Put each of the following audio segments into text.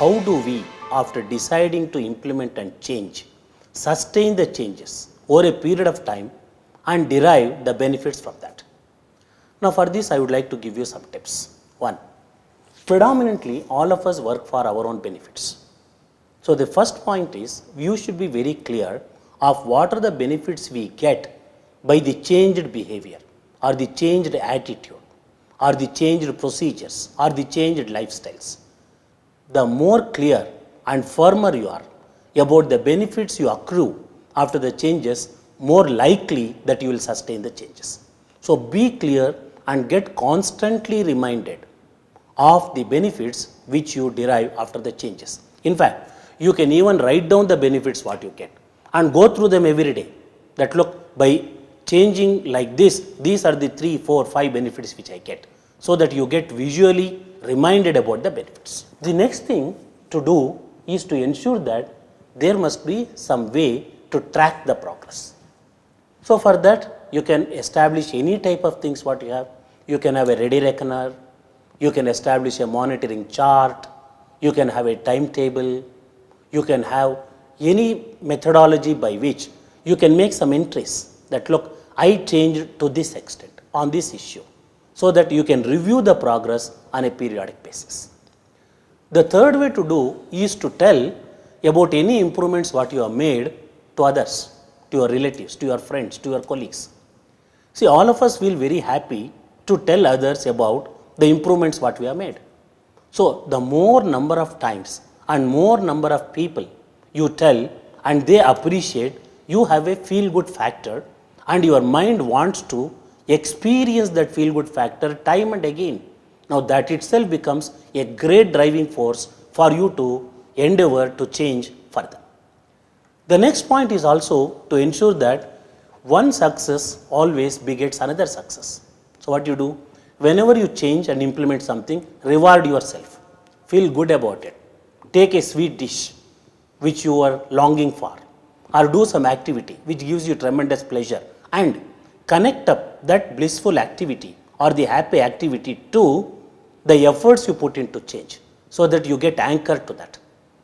how do we, after deciding to implement and change, sustain the changes over a period of time and derive the benefits from that. Now for this I would like to give you some tips. 1. Predominantly all of us work for our own benefits. So the first point is you should be very clear of what are the benefits we get by the changed behavior or the changed attitude or the changed procedures or the changed lifestyles. The more clear and firmer you are about the benefits you accrue after the changes, more likely that you will sustain the changes. So be clear and get constantly reminded of the benefits which you derive after the changes. In fact, you can even write down the benefits what you get and go through them every day. That look, by changing like this, these are the 3, 4, 5 benefits which I get, so that you get visually reminded about the benefits. The next thing to do is to ensure that there must be some way to track the progress. So for that you can establish any type of things what you have. You can have a ready reckoner, you can establish a monitoring chart, you can have a timetable, you can have any methodology by which you can make some entries that look, I changed to this extent on this issue, so that you can review the progress on a periodic basis. The third way to do is to tell about any improvements what you have made to others, to your relatives, to your friends, to your colleagues. See, all of us feel very happy to tell others about the improvements what we have made. So the more number of times and more number of people you tell and they appreciate, you have a feel good factor and your mind wants to experience that feel good factor time and again. Now that itself becomes a great driving force for you to endeavor to change further. The next point is also to ensure that one success always begets another success. So what you do, whenever you change and implement something, reward yourself, feel good about it, take a sweet dish which you are longing for, or do some activity which gives you tremendous pleasure, and connect up that blissful activity or the happy activity to the efforts you put into change, so that you get anchored to that.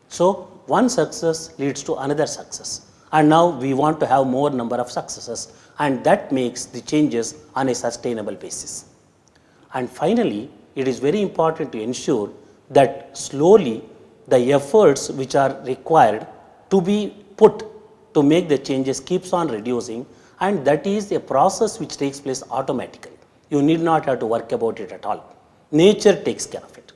So one success leads to another success, and now we want to have more number of successes, and that makes the changes on a sustainable basis. And finally, it is very important to ensure that slowly the efforts which are required to be put to make the changes keeps on reducing, and that is a process which takes place automatically. You need not have to work about it at all. Nature takes care of it.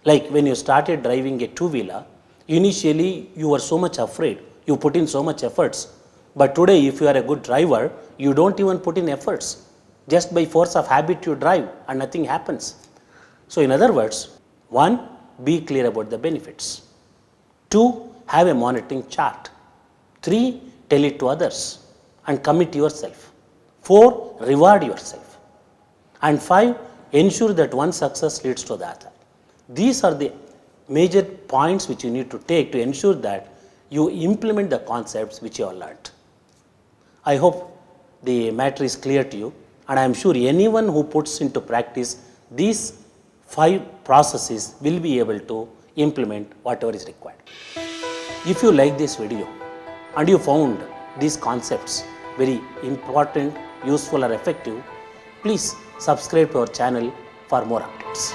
Like when you started driving a two-wheeler, initially you were so much afraid, you put in so much efforts. But today if you are a good driver, you don't even put in efforts. Just by force of habit you drive and nothing happens. So in other words, 1, be clear about the benefits. 2, have a monitoring chart. 3, tell it to others and commit yourself. 4, reward yourself. And 5, ensure that one success leads to the other. These are the major points which you need to take to ensure that you implement the concepts which you have learnt. I hope the matter is clear to you, and I am sure anyone who puts into practice these 5 processes will be able to implement whatever is required. If you like this video and you found these concepts very important, useful or effective, please subscribe to our channel for more updates.